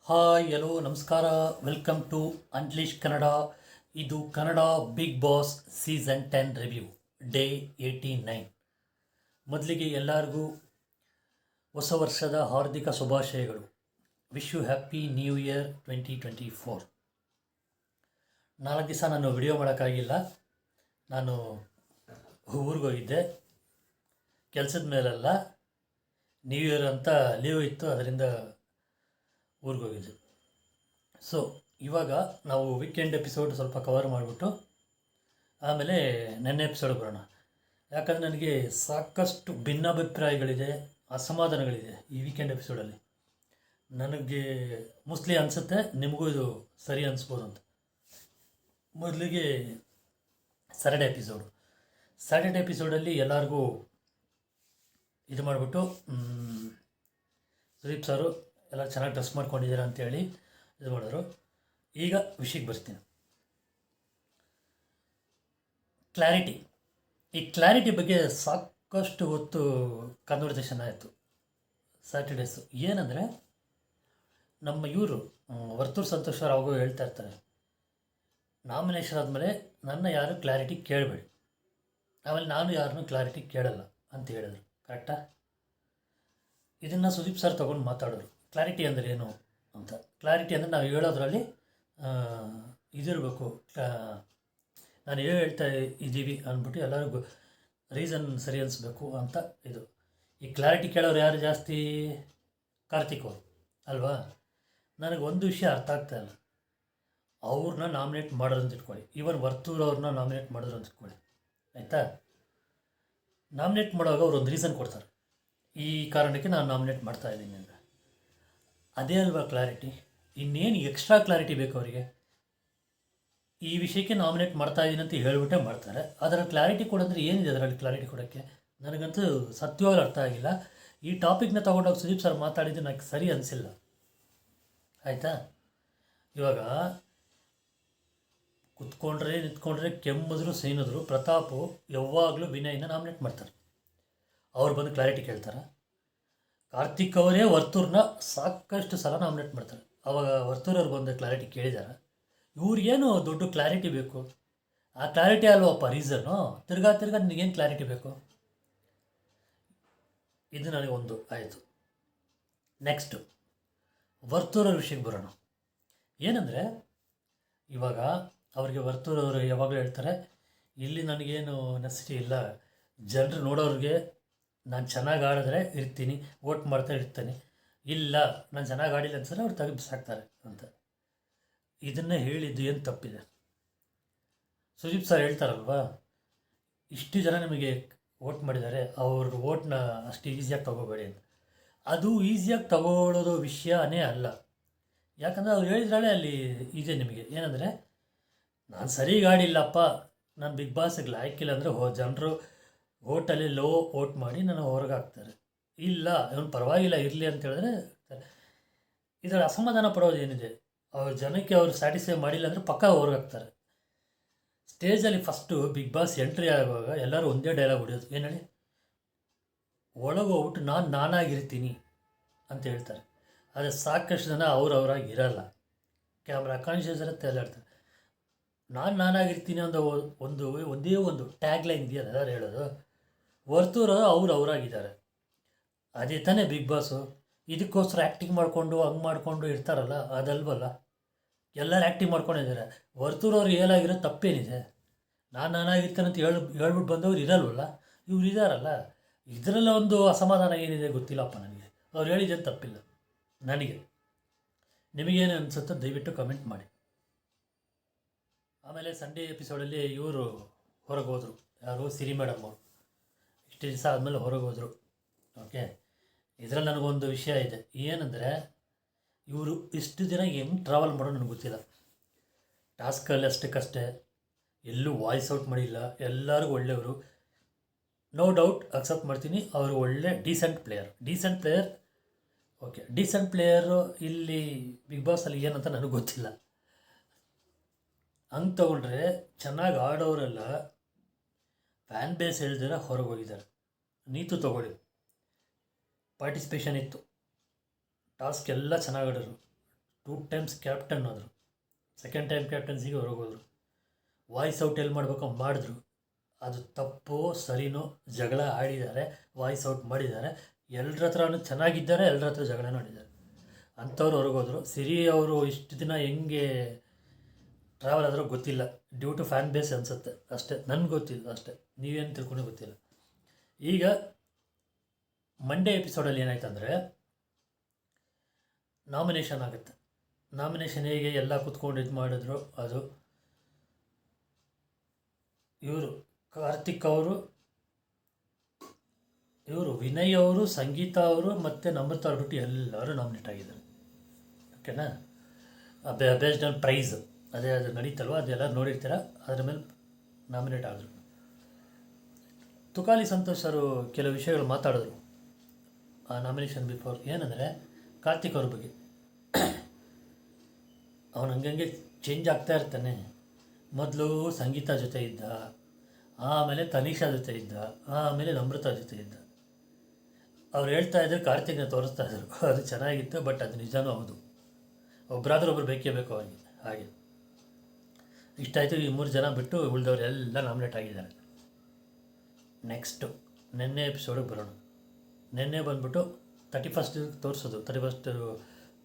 Hi hello ನಮಸ್ಕಾರ, welcome to unleash Kannada. ಇದು Kannada Bigg Boss season 10 review day 89. ಮೊದಲಿಗೆ ಎಲ್ಲರಿಗೂ ಹೊಸ ವರ್ಷದ ಹಾರ್ದಿಕ ಶುಭಾಶಯಗಳು. Wish you happy new year 2024. 4 ದಿವಸ ನಾನು ವಿಡಿಯೋ ಮಾಡೋಕ್ಕಾಗಿಲ್ಲ. ನಾನು ಊರಿಗೆ ಹೋಗಿದ್ದೆ, ಕೆಲಸದ ಮೇಲೆಲ್ಲ. ನ್ಯೂ ಇಯರ್ ಅಂತ ಲೀವ್ ಇತ್ತು, ಅದರಿಂದ ಊರಿಗೆ ಹೋಗಿದ್ದೆ. ಸೊ ಇವಾಗ ನಾವು ವೀಕೆಂಡ್ ಎಪಿಸೋಡ್ ಸ್ವಲ್ಪ ಕವರ್ ಮಾಡಿಬಿಟ್ಟು ಆಮೇಲೆ ನೆನ್ನೆ ಎಪಿಸೋಡ್ ಬರೋಣ. ಯಾಕಂದರೆ ನನಗೆ ಸಾಕಷ್ಟು ಭಿನ್ನಾಭಿಪ್ರಾಯಗಳಿದೆ, ಅಸಮಾಧಾನಗಳಿದೆ ಈ ವೀಕೆಂಡ್ ಎಪಿಸೋಡಲ್ಲಿ. ನನಗೆ ಮೋಸ್ಟ್ಲಿ ಅನಿಸುತ್ತೆ ನಿಮಗೂ ಇದು ಸರಿ ಅನಿಸ್ಬೋದು ಅಂತ. ಮೊದಲಿಗೆ ಸ್ಯಾಟರ್ಡೆ ಎಪಿಸೋಡಲ್ಲಿ ಎಲ್ಲರಿಗೂ ಇದು ಮಾಡಿಬಿಟ್ಟು ಸುದೀಪ್ ಸಾರು ಎಲ್ಲ ಚೆನ್ನಾಗಿ ಡ್ರೆಸ್ ಮಾಡ್ಕೊಂಡಿದ್ದೀರಾ ಅಂತೇಳಿ ಇದು ಮಾಡಿದ್ರು. ಈಗ ವಿಷಯಕ್ಕೆ ಬರ್ತೀನಿ. ಈ ಕ್ಲಾರಿಟಿ ಬಗ್ಗೆ ಸಾಕಷ್ಟು ಹೊತ್ತು ಕನ್ವರ್ಸೇಷನ್ ಆಯಿತು ಸ್ಯಾಟರ್ಡೇಸು. ಏನಂದರೆ ನಮ್ಮ ಇವರು ವರ್ತೂರು ಸಂತೋಷ್ ಅವರು ಅವಾಗೂ ಹೇಳ್ತಾ ಇರ್ತಾರೆ, ನಾಮಿನೇಷನ್ ಆದಮೇಲೆ ನನ್ನ ಯಾರು ಕ್ಲಾರಿಟಿ ಕೇಳಬೇಡಿ, ಆಮೇಲೆ ನಾನು ಯಾರನ್ನೂ ಕ್ಲಾರಿಟಿ ಕೇಳಲ್ಲ ಅಂತ ಹೇಳಿದ್ರು. ಕರೆಕ್ಟಾ? ಇದನ್ನು ಸುದೀಪ್ ಸರ್ ತೊಗೊಂಡು ಮಾತಾಡೋರು. ಕ್ಲಾರಿಟಿ ಅಂದರೆ ಏನು ಅಂತ. ಕ್ಲಾರಿಟಿ ಅಂದರೆ ನಾವು ಹೇಳೋದ್ರಲ್ಲಿ ಇದಿರಬೇಕು, ನಾನು ಹೇಳ್ತಾ ಇದ್ದೀವಿ ಅಂದ್ಬಿಟ್ಟು ಎಲ್ಲರಿಗೂ ರೀಸನ್ ಸರಿ ಅನಿಸ್ಬೇಕು ಅಂತ. ಇದು ಈ ಕ್ಲಾರಿಟಿ ಕೇಳೋರು ಯಾರು ಜಾಸ್ತಿ? ಕಾರ್ತಿಕ್ ಅವರು ಅಲ್ವಾ? ನನಗೆ ಒಂದು ವಿಷಯ ಅರ್ಥ ಆಗ್ತಾಯಿಲ್ಲ. ಅವ್ರನ್ನ ನಾಮಿನೇಟ್ ಮಾಡೋದು ಅಂತ ಇಟ್ಕೊಳ್ಳಿ, ಈವನ್ ವರ್ತೂರು ಅವ್ರನ್ನ ನಾಮಿನೇಟ್ ಮಾಡಿದ್ರು ಅಂತ ಇಟ್ಕೊಳ್ಳಿ, ಆಯಿತಾ? ನಾಮಿನೇಟ್ ಮಾಡುವಾಗ ಅವ್ರು ಒಂದು ರೀಸನ್ ಕೊಡ್ತಾರೆ, ಈ ಕಾರಣಕ್ಕೆ ನಾನು ನಾಮಿನೇಟ್ ಮಾಡ್ತಾಯಿದ್ದೀನಿ ಅಂತ. ಅದೇ ಅಲ್ವಾ ಕ್ಲಾರಿಟಿ? ಇನ್ನೇನು ಎಕ್ಸ್ಟ್ರಾ ಕ್ಲಾರಿಟಿ ಬೇಕು ಅವರಿಗೆ? ಈ ವಿಷಯಕ್ಕೆ ನಾಮಿನೇಟ್ ಮಾಡ್ತಾಯಿದ್ದೀನಿ ಅಂತ ಹೇಳಿಬಿಟ್ಟೆ ಮಾಡ್ತಾರೆ. ಅದರ ಕ್ಲಾರಿಟಿ ಕೊಡೋದ್ರೆ ಏನಿದೆ ಅದರಲ್ಲಿ ಕ್ಲಾರಿಟಿ ಕೊಡೋಕ್ಕೆ? ನನಗಂತೂ ಸತ್ಯವಾಗಲೂ ಅರ್ಥ ಆಗಿಲ್ಲ. ಈ ಟಾಪಿಕ್ನ ತೊಗೊಂಡೋಗಿ ಸುದೀಪ್ ಸರ್ ಮಾತಾಡಿದ್ದು ನನಗೆ ಸರಿ ಅನಿಸಿಲ್ಲ, ಆಯಿತಾ? ಇವಾಗ ಕುತ್ಕೊಂಡ್ರೆ ನಿಂತ್ಕೊಂಡ್ರೆ ಕೆಮ್ಮಿದ್ರು ಸೀನಿದ್ರು ಪ್ರತಾಪು ಯಾವಾಗಲೂ ವಿನಯನ ನಾಮಿನೇಟ್ ಮಾಡ್ತಾರೆ. ಅವ್ರು ಬಂದು ಕ್ಲಾರಿಟಿ ಕೇಳ್ತಾರೆ. ಕಾರ್ತಿಕ್ ಅವರೇ ವರ್ತೂರ್ನ ಸಾಕಷ್ಟು ಸಲ ನಾಮಿನೇಟ್ ಮಾಡ್ತಾರೆ. ಅವಾಗ ವರ್ತೂರವ್ರು ಬಂದು ಕ್ಲಾರಿಟಿ ಕೇಳಿದ್ದಾರೆ. ಇವ್ರಿಗೇನು ದೊಡ್ಡ ಕ್ಲಾರಿಟಿ ಬೇಕು? ಆ ಕ್ಲಾರಿಟಿ ಅಲ್ವಪ್ಪ ರೀಸನ್ನು. ತಿರ್ಗಾ ನಿನಗೇನು ಕ್ಲಾರಿಟಿ ಬೇಕು? ಇದು ನನಗೊಂದು ಆಯಿತು. ನೆಕ್ಸ್ಟು ವರ್ತೂರವ್ರ ವಿಷಯಕ್ಕೆ ಬರೋಣ. ಏನಂದರೆ ಇವಾಗ ಅವ್ರಿಗೆ ವರ್ತೂರವರು ಯಾವಾಗಲೂ ಹೇಳ್ತಾರೆ, ಇಲ್ಲಿ ನನಗೇನು ನೆಸಿಟಿ ಇಲ್ಲ, ಜನರು ನೋಡೋರಿಗೆ ನಾನು ಚೆನ್ನಾಗಿ ಆಡಿದ್ರೆ ಇರ್ತೀನಿ, ವೋಟ್ ಮಾಡ್ತಾ ಇರ್ತೀನಿ, ಇಲ್ಲ ನಾನು ಚೆನ್ನಾಗಿ ಆಡಿಲ್ಲ ಅನ್ಸಲ್ಲ ಅವ್ರು ತೆಗೆದು ಬಿಸಾಕ್ತಾರೆ ಅಂತ. ಇದನ್ನೇ ಹೇಳಿದ್ದು ಏನು ತಪ್ಪಿದೆ? ಸುದೀಪ್ ಸರ್ ಹೇಳ್ತಾರಲ್ವಾ, ಇಷ್ಟು ಜನ ನಿಮಗೆ ವೋಟ್ ಮಾಡಿದ್ದಾರೆ, ಅವ್ರ ವೋಟ್ನ ಅಷ್ಟು ಈಸಿಯಾಗಿ ತೊಗೋಬೇಡಿ ಅಂತ. ಅದು ಈಸಿಯಾಗಿ ತಗೊಳ್ಳೋದು ವಿಷಯನೇ ಅಲ್ಲ. ಯಾಕಂದರೆ ಅವ್ರು ಹೇಳಿದ್ರೇ ಅಲ್ಲಿ ಇದೆ ನಿಮಗೆ. ಏನಂದರೆ, ನಾನು ಸರಿಗೆ ಆಡಿಲ್ಲಪ್ಪ, ನಾನು ಬಿಗ್ ಬಾಸ್ಗೆ ಲಾಯ್ಕಿಲ್ಲ ಅಂದರೆ ಜನರು ವೋಟಲ್ಲಿ ಲೋ ವೋಟ್ ಮಾಡಿ ನಾನು ಹೊರಗೆ ಹಾಕ್ತಾರೆ. ಇಲ್ಲ ಇವನು ಪರವಾಗಿಲ್ಲ ಇರಲಿ ಅಂತ ಹೇಳಿದ್ರೆ ಇದರ ಅಸಮಾಧಾನ ಪಡೋದು ಏನಿದೆ? ಅವ್ರ ಜನಕ್ಕೆ ಅವ್ರು ಸ್ಯಾಟಿಸ್ಫೈ ಮಾಡಿಲ್ಲ ಅಂದರೆ ಪಕ್ಕ ಹೊರಗೆ ಹಾಕ್ತಾರೆ. ಸ್ಟೇಜಲ್ಲಿ ಫಸ್ಟು ಬಿಗ್ ಬಾಸ್ ಎಂಟ್ರಿ ಆಗುವಾಗ ಎಲ್ಲರೂ ಒಂದೇ ಡೈಲಾಗ್ ಹೊಡೆಯೋದು, ಏನು ಹೇಳಿ? ಒಳಗೆ ಹೋಗ್ಬಿಟ್ಟು ನಾನಾಗಿರ್ತೀನಿ ಅಂತ ಹೇಳ್ತಾರೆ. ಆದರೆ ಸಾಕಷ್ಟು ಜನ ಅವ್ರವ್ರಾಗಿ ಇರಲ್ಲ, ಕ್ಯಾಮ್ರಾ ಕಾನ್ಷಿಯಸ್ ಇರುತ್ತೆ, ಎಲ್ಲ ಹೇಳ್ತಾರೆ. ನಾನಾಗಿರ್ತೀನಿ ಅನ್ನೋ ಒಂದೇ ಒಂದು ಟ್ಯಾಗ್ ಲೈನ್ ಇದೆಯಲ್ಲ ಎಲ್ಲರೂ ಹೇಳೋದು. ವರ್ತೂರು ಅವರಾಗಿದ್ದಾರೆ. ಅದೇ ತಾನೇ ಬಿಗ್ ಬಾಸು. ಇದಕ್ಕೋಸ್ಕರ ಆ್ಯಕ್ಟಿಂಗ್ ಮಾಡಿಕೊಂಡು ಹಂಗೆ ಮಾಡಿಕೊಂಡು ಇರ್ತಾರಲ್ಲ, ಅದಲ್ವಲ್ಲ. ಎಲ್ಲರೂ ಆ್ಯಕ್ಟಿಂಗ್ ಮಾಡ್ಕೊಂಡಿದ್ದಾರೆ. ವರ್ತೂರವ್ರು ಏನಾಗಿರೋ ತಪ್ಪೇನಿದೆ? ನಾನಾಗಿರ್ತಾನೆ ಅಂತ ಹೇಳ್ಬಿಟ್ಟು ಬಂದವ್ರು ಇರಲ್ವಲ್ಲ, ಇವ್ರು ಇದ್ದಾರಲ್ಲ. ಇದರಲ್ಲ ಒಂದು ಅಸಮಾಧಾನ ಏನಿದೆ ಗೊತ್ತಿಲ್ಲಪ್ಪ ನನಗೆ. ಅವ್ರು ಹೇಳಿದ್ದೇನು ತಪ್ಪಿಲ್ಲ ನನಗೆ. ನಿಮಗೇನು ಅನಿಸುತ್ತೋ ದಯವಿಟ್ಟು ಕಮೆಂಟ್ ಮಾಡಿ. ಆಮೇಲೆ ಸಂಡೇ ಎಪಿಸೋಡಲ್ಲಿ ಇವರು ಹೊರಗೆ ಹೋದರು, ಯಾರು? ಸಿರಿ ಮೇಡಮ್ ಅವರು ಇಷ್ಟು ದಿವಸ ಆದಮೇಲೆ ಹೊರಗೆ ಹೋದರು. ಓಕೆ, ಇದರಲ್ಲಿ ನನಗೊಂದು ವಿಷಯ ಇದೆ. ಏನಂದರೆ, ಇವರು ಇಷ್ಟು ದಿನ ಹೆಂಗೆ ಟ್ರಾವೆಲ್ ಮಾಡೋದು ನನಗೆ ಗೊತ್ತಿಲ್ಲ. ಟಾಸ್ಕಲ್ಲಿ ಅಷ್ಟಕ್ಕಷ್ಟೇ, ಎಲ್ಲೂ ವಾಯ್ಸ್ ಔಟ್ ಮಾಡಿಲ್ಲ, ಎಲ್ಲರಿಗೂ ಒಳ್ಳೆಯವರು. ನೋ ಡೌಟ್ ಅಕ್ಸೆಪ್ಟ್ ಮಾಡ್ತೀನಿ, ಅವರು ಒಳ್ಳೆ decent player. Okay, decent player ಇಲ್ಲಿ ಬಿಗ್ ಬಾಸಲ್ಲಿ ಏನಂತ ನನಗೆ ಗೊತ್ತಿಲ್ಲ. ಹಂಗೆ ತೊಗೊಂಡ್ರೆ ಚೆನ್ನಾಗಿ ಆಡೋರೆಲ್ಲ ಫ್ಯಾನ್ ಬೇಸ್ ಹೇಳ್ದಿರ ಹೊರಗೆ ಹೋಗಿದ್ದಾರೆ. ನೀತು ತೊಗೊಳ್ಳಿ, ಪಾರ್ಟಿಸಿಪೇಷನ್ ಇತ್ತು, ಟಾಸ್ಕ್ ಎಲ್ಲ ಚೆನ್ನಾಗಿ ಆಡೋರು, 2 ಟೈಮ್ಸ್ ಕ್ಯಾಪ್ಟನ್ ಆದರು. ಸೆಕೆಂಡ್ ಟೈಮ್ ಕ್ಯಾಪ್ಟನ್ಸಿಗೆ ಹೊರಗೋದ್ರು. ವಾಯ್ಸ್ ಔಟ್ ಎಲ್ಲಿ ಮಾಡಬೇಕೋ ಮಾಡಿದ್ರು. ಅದು ತಪ್ಪೋ ಸರಿನೋ ಜಗಳ ಆಡಿದ್ದಾರೆ, ವಾಯ್ಸ್ ಔಟ್ ಮಾಡಿದ್ದಾರೆ. ಎಲ್ಲರ ಹತ್ರನೂ ಚೆನ್ನಾಗಿದ್ದಾರೆ, ಎಲ್ಲರ ಹತ್ರ ಜಗಳನೂ ಆಡಿದ್ದಾರೆ. ಅಂಥವ್ರು ಹೊರಗೋದ್ರು. ಸಿರಿ ಅವರು ಇಷ್ಟು ದಿನ ಹೆಂಗೆ ಟ್ರಾವೆಲ್ ಆದರೂ ಗೊತ್ತಿಲ್ಲ, ಡ್ಯೂ ಟು ಫ್ಯಾನ್ ಬೇಸ್ ಅನಿಸುತ್ತೆ ಅಷ್ಟೇ, ನನಗೆ ಗೊತ್ತಿಲ್ಲ ಅಷ್ಟೇ, ನೀವೇನು ತಿಳ್ಕೊಂಡು ಗೊತ್ತಿಲ್ಲ. ಈಗ ಮಂಡೇ ಎಪಿಸೋಡಲ್ಲಿ ಏನಾಯ್ತಂದರೆ ನಾಮಿನೇಷನ್ ಆಗುತ್ತೆ. ನಾಮಿನೇಷನ್ ಹೇಗೆ ಎಲ್ಲ ಕೂತ್ಕೊಂಡು ಇದು ಮಾಡಿದ್ರು, ಅದು ಇವರು ಕಾರ್ತಿಕ್ ಅವರು, ಇವರು ವಿನಯ್ ಅವರು, ಸಂಗೀತ ಅವರು ಮತ್ತು ನಮ್ರತ ಅವ್ರು ಬಿಟ್ಟು ಎಲ್ಲರೂ ನಾಮಿನೇಟ್ ಆಗಿದ್ದಾರೆ. ಓಕೆನಾ? ಬೇಸ್ಡ್ ಆನ್ ಪ್ರೈಸ್ ಅದೇ ಅದು ನಡೀತಲ್ವ, ಅದೆಲ್ಲ ನೋಡಿರ್ತೀರ, ಅದ್ರ ಮೇಲೆ ನಾಮಿನೇಟ್ ಆದರು. ತುಕಾಲಿ ಸಂತೋಷ್ ಅವರು ಕೆಲವು ವಿಷಯಗಳು ಮಾತಾಡಿದ್ರು ಆ ನಾಮಿನೇಷನ್ ಬಿಫೋರ್. ಏನಂದರೆ ಕಾರ್ತಿಕ್ ಅವ್ರ ಬಗ್ಗೆ, ಅವನು ಹಂಗಂಗೆ ಚೇಂಜ್ ಆಗ್ತಾ ಇರ್ತಾನೆ. ಮೊದಲು ಸಂಗೀತ ಜೊತೆ ಇದ್ದ, ಆಮೇಲೆ ತನಿಷಾ ಜೊತೆ ಇದ್ದ, ಆಮೇಲೆ ನಮ್ರತಾ ಜೊತೆ ಇದ್ದ. ಅವ್ರು ಹೇಳ್ತಾ ಇದ್ರು ಕಾರ್ತಿಕ್ನ ತೋರಿಸ್ತಾ ಇದ್ರು, ಅದು ಚೆನ್ನಾಗಿತ್ತು. ಬಟ್ ಅದು ನಿಜನೂ ಹೌದು, ಒಬ್ಬರಾದ್ರೂ ಒಬ್ರು ಬೇಕೇ ಬೇಕು ಅವರಿಗೆ. ಹಾಗೆ ಇಷ್ಟಾಯಿತು. ಈ 3 ಜನ ಬಿಟ್ಟು ಉಳಿದವ್ರು ಎಲ್ಲ ನಾಮಿನೇಟ್ ಆಗಿದ್ದಾರೆ. ನೆಕ್ಸ್ಟು ನಿನ್ನೆ ಎಪಿಸೋಡಿಗೆ ಬರೋಣ. ನಿನ್ನೆ ಬಂದ್ಬಿಟ್ಟು 31st ತೋರಿಸೋದು. 31st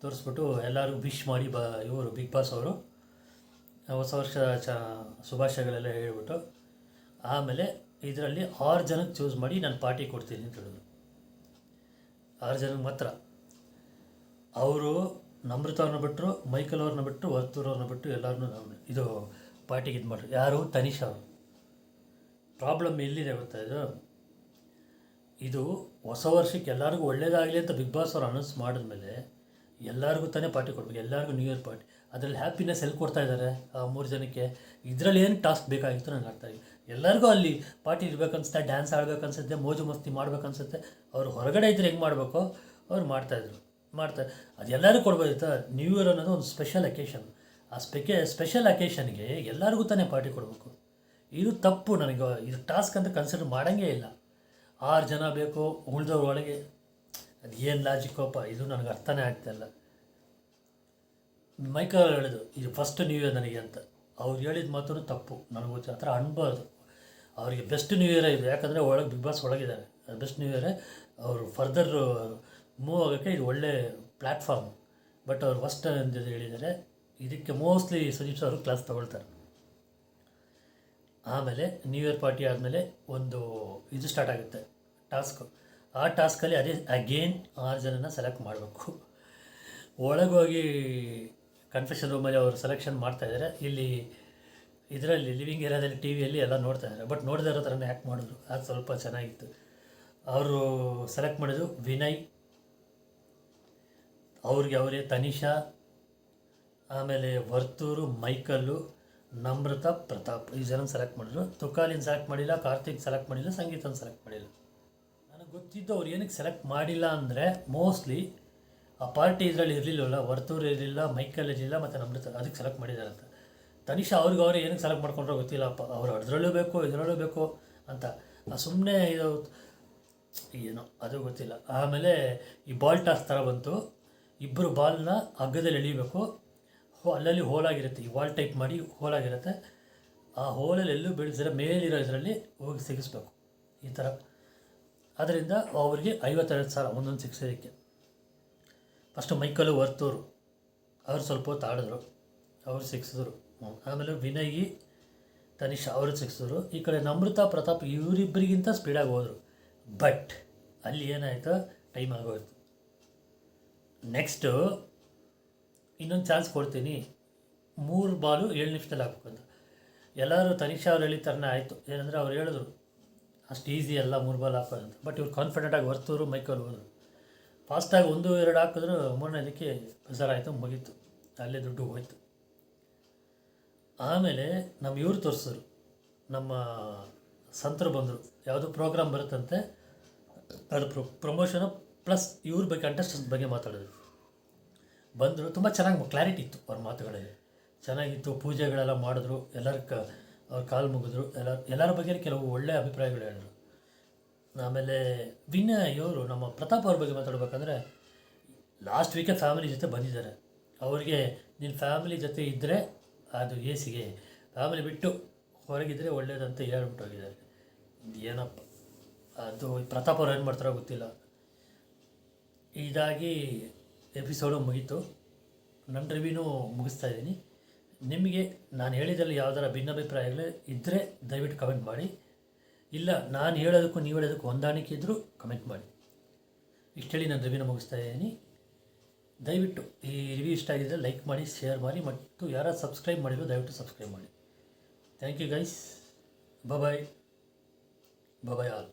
ತೋರಿಸ್ಬಿಟ್ಟು ಎಲ್ಲರಿಗೂ ವಿಶ್ ಮಾಡಿ ಇವರು ಬಿಗ್ ಬಾಸ್ ಅವರು ಹೊಸ ವರ್ಷ ಶುಭಾಶಯಗಳೆಲ್ಲ ಹೇಳ್ಬಿಟ್ಟು, ಆಮೇಲೆ ಇದರಲ್ಲಿ 6 ಜನಕ್ಕೆ ಚೂಸ್ ಮಾಡಿ ನಾನು ಪಾರ್ಟಿ ಕೊಡ್ತೀನಿ ಅಂತ ಹೇಳಿದ್ರು. 6 ಜನಕ್ಕೆ ಮಾತ್ರ. ಅವರು ನಮ್ರತ ಅವ್ರನ್ನ ಬಿಟ್ಟರು, ಮೈಕಲ್ ಅವ್ರನ್ನ ಬಿಟ್ಟು, ವರ್ತೂರ್ ಅವ್ರನ್ನ ಬಿಟ್ಟು ಎಲ್ಲರನ್ನೂ ಇದು ಪಾರ್ಟಿಗೆ ಇದು ಮಾಡ್ರು. ಯಾರು? ತನಿಷಾ ಅವರು. ಪ್ರಾಬ್ಲಮ್ ಎಲ್ಲಿದೆ ಗೊತ್ತಾ? ಇದು ಹೊಸ ವರ್ಷಕ್ಕೆ ಎಲ್ಲರಿಗೂ ಒಳ್ಳೇದಾಗಲಿ ಅಂತ ಬಿಗ್ ಬಾಸ್ ಅವ್ರು ಅನೌನ್ಸ್ ಮಾಡಿದ್ಮೇಲೆ ಎಲ್ಲರಿಗೂ ತಾನೇ ಪಾರ್ಟಿ ಕೊಡಬೇಕು, ಎಲ್ಲರಿಗೂ ನ್ಯೂ ಇಯರ್ ಪಾರ್ಟಿ. ಅದರಲ್ಲಿ ಹ್ಯಾಪಿನೆಸ್ ಎಲ್ಲಿ ಕೊಡ್ತಾ ಇದ್ದಾರೆ ಆ 3 ಜನಕ್ಕೆ? ಇದರಲ್ಲಿ ಏನು ಟಾಸ್ಕ್ ಬೇಕಾಗಿತ್ತು ನನಗೆ ಅರ್ಥ ಆಗಿ. ಎಲ್ಲರಿಗೂ ಅಲ್ಲಿ ಪಾರ್ಟಿ ಇರಬೇಕನ್ಸುತ್ತೆ, ಡ್ಯಾನ್ಸ್ ಆಡಬೇಕನ್ಸುತ್ತೆ, ಮೋಜು ಮಸ್ತಿ ಮಾಡ್ಬೇಕನ್ಸುತ್ತೆ. ಅವ್ರು ಹೊರಗಡೆ ಇದ್ದರೆ ಹೆಂಗೆ ಮಾಡಬೇಕು ಅವ್ರು ಮಾಡ್ತಾಯಿದ್ರು. ಅದೆಲ್ಲರಿಗೂ ಕೊಡ್ಬೋದಿತ್ತು. ನ್ಯೂ ಇಯರ್ ಅನ್ನೋದು ಒಂದು ಸ್ಪೆಷಲ್ ಅಕೇಶನ್. ಆ ಸ್ಪೆಷಲ್ ಅಕೇಶನ್ಗೆ ಎಲ್ಲರಿಗೂ ತಾನೇ ಪಾರ್ಟಿ ಕೊಡಬೇಕು. ಇದು ತಪ್ಪು. ನನಗೆ ಇದು ಟಾಸ್ಕ್ ಅಂತ ಕನ್ಸಿಡರ್ ಮಾಡೋಂಗೇ ಇಲ್ಲ. 6 ಜನ ಬೇಕು, ಉಳಿದವ್ರ ಒಳಗೆ ಅದು ಏನು ಲಾಜಿಕ್ಕಪ್ಪ, ಇದು ನನಗೆ ಅರ್ಥನೇ ಆಗ್ತಾಯಿಲ್ಲ. ಮೈಕಲ್ ಹೇಳಿದು ಇದು ಫಸ್ಟ್ ನ್ಯೂ ಇಯರ್ ನನಗೆ ಅಂತ. ಅವ್ರು ಹೇಳಿದ ಮಾತು ತಪ್ಪು. ನನಗೆ ಗೊತ್ತು, ಆ ಥರ ಅನ್ಬಾರ್ದು. ಅವರಿಗೆ ಬೆಸ್ಟ್ ನ್ಯೂ ಇಯರೇ ಇದು. ಯಾಕಂದರೆ ಒಳಗೆ ಬಿಗ್ ಬಾಸ್ ಒಳಗಿದ್ದಾರೆ, ಬೆಸ್ಟ್ ನ್ಯೂ ಇಯರೇ. ಅವರು ಫರ್ದರ್ ಮೂವ್ ಆಗೋಕ್ಕೆ ಇದು ಒಳ್ಳೆ ಪ್ಲ್ಯಾಟ್ಫಾರ್ಮ್. ಬಟ್ ಅವ್ರು ಫಸ್ಟ್ ಅಂತ ಹೇಳಿದ್ದಾರೆ. ಇದಕ್ಕೆ ಮೋಸ್ಟ್ಲಿ ಸುದೀಪ್ ಅವರು ಕ್ಲಾಸ್ ತೊಗೊಳ್ತಾರೆ. ಆಮೇಲೆ ನ್ಯೂ ಇಯರ್ ಪಾರ್ಟಿ ಆದಮೇಲೆ ಒಂದು ಇದು ಸ್ಟಾರ್ಟ್ ಆಗುತ್ತೆ, ಟಾಸ್ಕು. ಆ ಟಾಸ್ಕಲ್ಲಿ ಅದೇ ಅಗೇನ್ 6 ಜನನ ಸೆಲೆಕ್ಟ್ ಮಾಡಬೇಕು. ಒಳಗೋಗಿ ಕನ್ಫೆಷನ್ ರೂಮಲ್ಲಿ ಅವರು ಸೆಲೆಕ್ಷನ್ ಮಾಡ್ತಾಯಿದ್ದಾರೆ. ಇಲ್ಲಿ ಇದರಲ್ಲಿ ಲಿವಿಂಗ್ ಏರಿಯಾದಲ್ಲಿ ಟಿ ವಿಯಲ್ಲಿ ಎಲ್ಲ ನೋಡ್ತಾ ಇದ್ದಾರೆ. ಬಟ್ ನೋಡದೇ ಇರೋ ಥರನೇ ಯಾಕೆ ಮಾಡಿದ್ರು, ಅದು ಸ್ವಲ್ಪ ಚೆನ್ನಾಗಿತ್ತು. ಅವರು ಸೆಲೆಕ್ಟ್ ಮಾಡಿದ್ರು ವಿನಯ್, ಅವ್ರಿಗೆ ಅವರೇ ತನಿಷಾ, ಆಮೇಲೆ ವರ್ತೂರು, ಮೈಕಲ್ಲು, ನಮ್ರತ, ಪ್ರತಾಪ್, ಈ ಜನ ಸೆಲೆಕ್ಟ್ ಮಾಡಿದ್ರು. ತುಕಾಲಿನ ಸೆಲೆಕ್ಟ್ ಮಾಡಿಲ್ಲ, ಕಾರ್ತಿಕ್ ಸೆಲೆಕ್ಟ್ ಮಾಡಿಲ್ಲ, ಸಂಗೀತನ ಸೆಲೆಕ್ಟ್ ಮಾಡಿಲ್ಲ. ನನಗೆ ಗೊತ್ತಿದ್ದು ಅವ್ರು ಏನಕ್ಕೆ ಸೆಲೆಕ್ಟ್ ಮಾಡಿಲ್ಲ ಅಂದರೆ ಮೋಸ್ಟ್ಲಿ ಆ ಪಾರ್ಟಿ ಇದರಲ್ಲಿ ಇರಲಿಲ್ಲವಲ್ಲ, ವರ್ತೂರು ಇರಲಿಲ್ಲ, ಮೈಕಲ್ ಇರಲಿಲ್ಲ, ಮತ್ತು ನಮ್ರತ, ಅದಕ್ಕೆ ಸೆಲೆಕ್ಟ್ ಮಾಡಿದ್ದಾರೆ ಅಂತ. ತನಿಷಾ ಅವ್ರಿಗೆ ಅವರೇ ಏನಕ್ಕೆ ಸೆಲೆಕ್ಟ್ ಮಾಡ್ಕೊಂಡ್ರೋ ಗೊತ್ತಿಲ್ಲಪ್ಪ. ಅವ್ರು ಅದರಲ್ಲೂ ಬೇಕು ಇದರಲ್ಲೂ ಬೇಕು ಅಂತ ಸುಮ್ಮನೆ ಇದು ಏನೋ ಅದು ಗೊತ್ತಿಲ್ಲ. ಆಮೇಲೆ ಈ ಬಾಲ್ ಟಾಸ್ ಥರ ಬಂತು. ಇಬ್ಬರು ಬಾಲ್ನ ಹಗ್ಗದಲ್ಲಿ ಎಳಿಬೇಕು, ಅಲ್ಲಲ್ಲಿ ಹೋಲಾಗಿರುತ್ತೆ, ಈ ವಾಲ್ ಟೈಪ್ ಮಾಡಿ ಹೋಲಾಗಿರುತ್ತೆ. ಆ ಹೋಲಲ್ಲಿ ಎಲ್ಲೂ ಬೀಳಿಸಿದ್ರೆ ಮೇಲಿರೋ ಇದರಲ್ಲಿ ಹೋಗಿ ಸಿಗಿಸ್ಬೇಕು ಈ ಥರ. ಅದರಿಂದ ಅವರಿಗೆ 52,000 ಒಂದೊಂದು ಸಿಕ್ಸೋದಕ್ಕೆ. ಫಸ್ಟು ಮೈಕಲ್ಲು, ವರ್ತೂರು ಅವರು ಸ್ವಲ್ಪ ಹೊತ್ತು ಆಡಿದ್ರು, ಅವರು ಸಿಕ್ಸಿದ್ರು. ಆಮೇಲೆ ವಿನಯ್, ತನಿಷಾ ಅವರು ಸಿಕ್ಸಿದ್ರು. ಈ ಕಡೆ ನಮ್ರತ, ಪ್ರತಾಪ್ ಇವರಿಬ್ಬರಿಗಿಂತ ಸ್ಪೀಡಾಗಿ ಹೋದರು. ಬಟ್ ಅಲ್ಲಿ ಏನಾಯಿತು, ಟೈಮ್ ಆಗೋಯ್ತು. ನೆಕ್ಸ್ಟು ಇನ್ನೊಂದು ಚಾನ್ಸ್ ಕೊಡ್ತೀನಿ, 3 ಬಾಲು 7 ನಿಮಿಷದಲ್ಲಿ ಹಾಕ್ಬೇಕು ಅಂತ. ಎಲ್ಲರೂ ತನಿಷಾ ಅವ್ರು ಹೇಳಿದ ಆಯಿತು. ಏನಂದರೆ ಅವ್ರು ಹೇಳಿದ್ರು ಅಷ್ಟು ಈಸಿ ಅಲ್ಲ 3 ಬಾಲ್ ಹಾಕೋದು ಅಂತ. ಬಟ್ ಇವ್ರು ಕಾನ್ಫಿಡೆಂಟಾಗಿ ವರ್ತೂರು, ಮೈಕಲ್ ಹೋದರು. ಫಾಸ್ಟಾಗಿ 1-2 ಹಾಕಿದ್ರು, 3ನೇದಕ್ಕೆ ಬೇಜಾರಾಯಿತು, ಮುಗೀತು, ಅಲ್ಲೇ ದುಡ್ಡು ಹೋಯ್ತು. ಆಮೇಲೆ ಇವ್ರು ತೋರಿಸಿದ್ರು, ನಮ್ಮ ಸಂತರು ಬಂದರು. ಯಾವುದೋ ಪ್ರೋಗ್ರಾಮ್ ಬರುತ್ತಂತೆ, ಅದು ಪ್ರಮೋಷನು ಪ್ಲಸ್ ಇವ್ರ ಬಗ್ಗೆ ಕಂಟೆಸ್ಟೆಂಟ್ಸ್ ಬಗ್ಗೆ ಮಾತಾಡಿದ್ರು. ಬಂದರು, ತುಂಬ ಚೆನ್ನಾಗಿ ಕ್ಲಾರಿಟಿ ಇತ್ತು ಅವ್ರ ಮಾತುಗಳಲ್ಲಿ, ಚೆನ್ನಾಗಿತ್ತು. ಪೂಜೆಗಳೆಲ್ಲ ಮಾಡಿದ್ರು, ಅವ್ರ ಕಾಲು ಮುಗಿದ್ರು. ಎಲ್ಲರ ಬಗ್ಗೆ ಕೆಲವು ಒಳ್ಳೆಯ ಅಭಿಪ್ರಾಯಗಳು ಹೇಳಿದ್ರು. ಆಮೇಲೆ ವಿನಯ್ ಇವರು ನಮ್ಮ ಪ್ರತಾಪ್ ಅವ್ರ ಬಗ್ಗೆ ಮಾತಾಡ್ಬೇಕಂದ್ರೆ ಲಾಸ್ಟ್ ವೀಕೆ ಫ್ಯಾಮಿಲಿ ಜೊತೆ ಬಂದಿದ್ದಾರೆ. ಅವ್ರಿಗೆ ನಿನ್ನ ಫ್ಯಾಮಿಲಿ ಜೊತೆ ಇದ್ದರೆ ಅದು ಎಸಿಗೆ, ಫ್ಯಾಮಿಲಿ ಬಿಟ್ಟು ಹೊರಗಿದ್ರೆ ಒಳ್ಳೇದಂತ ಹೇಳ್ಬಿಟ್ಟು ಹೋಗಿದ್ದಾರೆ. ಏನಪ್ಪ ಅದು ಪ್ರತಾಪ್ ಅವ್ರು ಏನು ಮಾಡ್ತಾರೋ ಗೊತ್ತಿಲ್ಲ. ಇದಾಗಿ ಎಪಿಸೋಡು ಮುಗೀತು. ನನ್ನ ರಿವ್ಯೂನೂ ಮುಗಿಸ್ತಾ ಇದ್ದೀನಿ. ನಿಮಗೆ ನಾನು ಹೇಳಿದಲ್ಲಿ ಯಾವ್ದಾರ ಭಿನ್ನಾಭಿಪ್ರಾಯಗಳು ಇದ್ದರೆ ದಯವಿಟ್ಟು ಕಮೆಂಟ್ ಮಾಡಿ. ಇಲ್ಲ ನಾನು ಹೇಳೋದಕ್ಕೂ ನೀವು ಹೇಳೋದಕ್ಕೂ ಹೊಂದಾಣಿಕೆ ಇದ್ದರೂ ಕಮೆಂಟ್ ಮಾಡಿ. ಇಷ್ಟು ಹೇಳಿ ನಾನು ರಿವ್ಯೂನ ಮುಗಿಸ್ತಾ ಇದ್ದೀನಿ. ದಯವಿಟ್ಟು ಈ ರಿವ್ಯೂ ಇಷ್ಟ ಆಗಿದ್ದರೆ ಲೈಕ್ ಮಾಡಿ, ಶೇರ್ ಮಾಡಿ, ಮತ್ತು ಯಾರು ಸಬ್ಸ್ಕ್ರೈಬ್ ಮಾಡಿದ್ರು ದಯವಿಟ್ಟು ಸಬ್ಸ್ಕ್ರೈಬ್ ಮಾಡಿ. Thank you guys. Bye all.